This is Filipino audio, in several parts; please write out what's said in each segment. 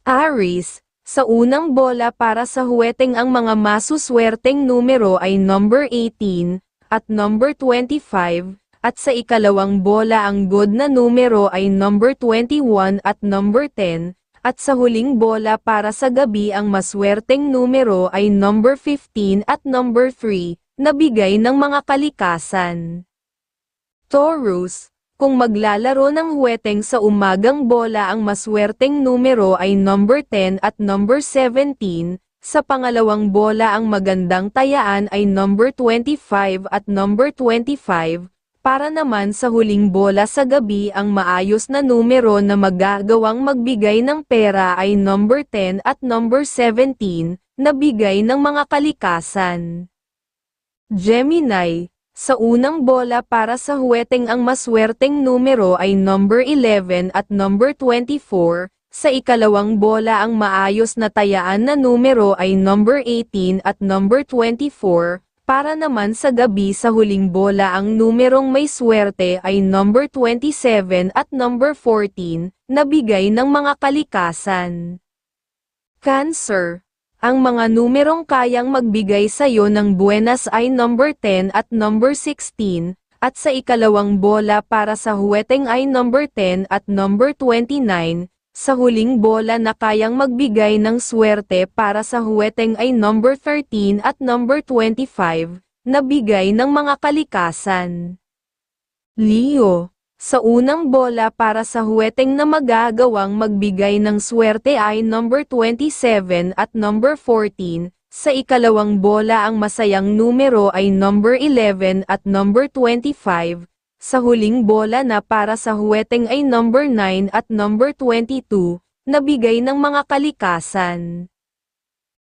Aries, sa unang bola para sa huweteng ang mga masuswerteng numero ay number 18, at number 25, at sa ikalawang bola ang good na numero ay number 21 at number 10, at sa huling bola para sa gabi ang maswerteng numero ay number 15 at number 3, na bigay ng mga kalikasan. Taurus, kung maglalaro ng huweteng sa umagang bola ang maswerteng numero ay number 10 at number 17, sa pangalawang bola ang magandang tayaan ay number 25 at number 25, para naman sa huling bola sa gabi ang maayos na numero na magagawang magbigay ng pera ay number 10 at number 17, na bigay ng mga kalikasan. Gemini, sa unang bola para sa huweteng ang maswerteng numero ay number 11 at number 24, sa ikalawang bola ang maayos na tayaan na numero ay number 18 at number 24, para naman sa gabi sa huling bola ang numerong may swerte ay number 27 at number 14, na bigay ng mga kalikasan. Cancer, ang mga numerong kayang magbigay sa iyo ng buenas ay number 10 at number 16, at sa ikalawang bola para sa huweteng ay number 10 at number 29, sa huling bola na kayang magbigay ng swerte para sa huweteng ay number 13 at number 25, na bigay ng mga kalikasan. Leo, sa unang bola para sa huweteng na magagawang magbigay ng swerte ay number 27 at number 14, sa ikalawang bola ang masayang numero ay number 11 at number 25, sa huling bola na para sa huweteng ay number 9 at number 22, na bigay ng mga kalikasan.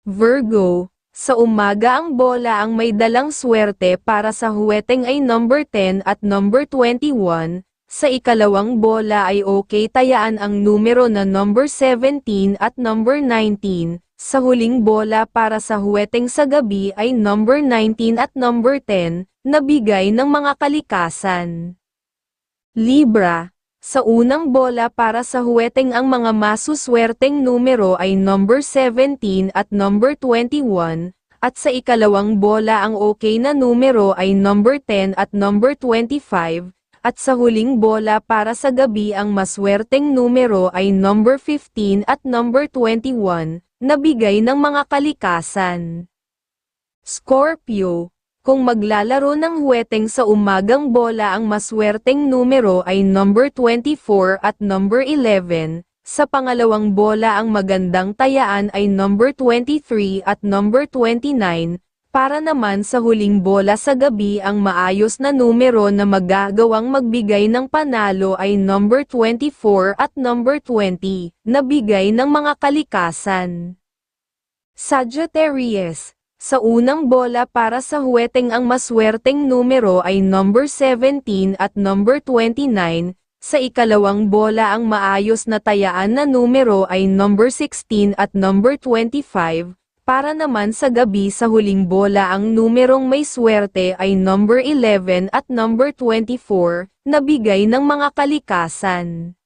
Virgo, sa umaga ang bola ang may dalang swerte para sa huweteng ay number 10 at number 21, sa ikalawang bola ay okay tayaan ang numero na number 17 at number 19, sa huling bola para sa huweteng sa gabi ay number 19 at number 10, na bigay ng mga kalikasan. Libra, sa unang bola para sa huweteng ang mga masuswerteng numero ay number 17 at number 21, at sa ikalawang bola ang okay na numero ay number 10 at number 25, at sa huling bola para sa gabi ang maswerteng numero ay number 15 at number 21, na bigay ng mga kalikasan. Scorpio, kung maglalaro ng huweteng sa umagang bola ang maswerteng numero ay number 24 at number 11, sa pangalawang bola ang magandang tayaan ay number 23 at number 29, para naman sa huling bola sa gabi ang maayos na numero na magagawang magbigay ng panalo ay number 24 at number 20, na bigay ng mga kalikasan. Sagittarius, sa unang bola para sa huweteng ang maswerteng numero ay number 17 at number 29, sa ikalawang bola ang maayos na tayaan na numero ay number 16 at number 25, para naman sa gabi sa huling bola ang numerong may swerte ay number 11 at number 24, na bigay ng mga kalikasan.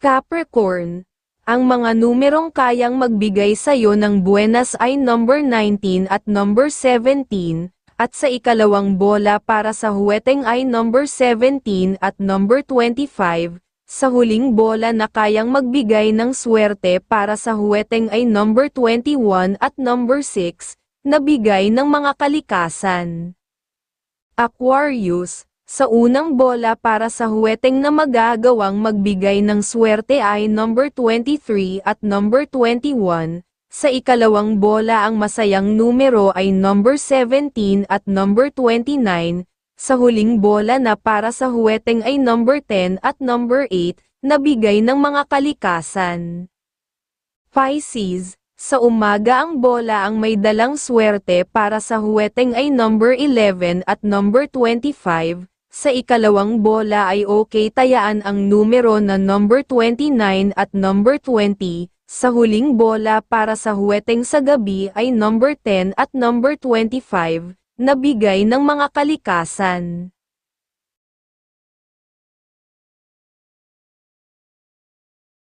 Capricorn, ang mga numerong kayang magbigay sa iyo ng buenas ay number 19 at number 17, at sa ikalawang bola para sa huweteng ay number 17 at number 25, sa huling bola na kayang magbigay ng swerte para sa huweteng ay number 21 at number 6, na bigay ng mga kalikasan. Aquarius, sa unang bola para sa huweteng na magagawang magbigay ng swerte ay number 23 at number 21, sa ikalawang bola ang masayang numero ay number 17 at number 29, sa huling bola na para sa huweteng ay number 10 at number 8, na bigay ng mga kalikasan. Pisces, sa umaga ang bola ang may dalang swerte para sa huweteng ay number 11 at number 25, sa ikalawang bola ay okay tayaan ang numero na number 29 at number 20, sa huling bola para sa huweteng sa gabi ay number 10 at number 25, na bigay ng mga kalikasan.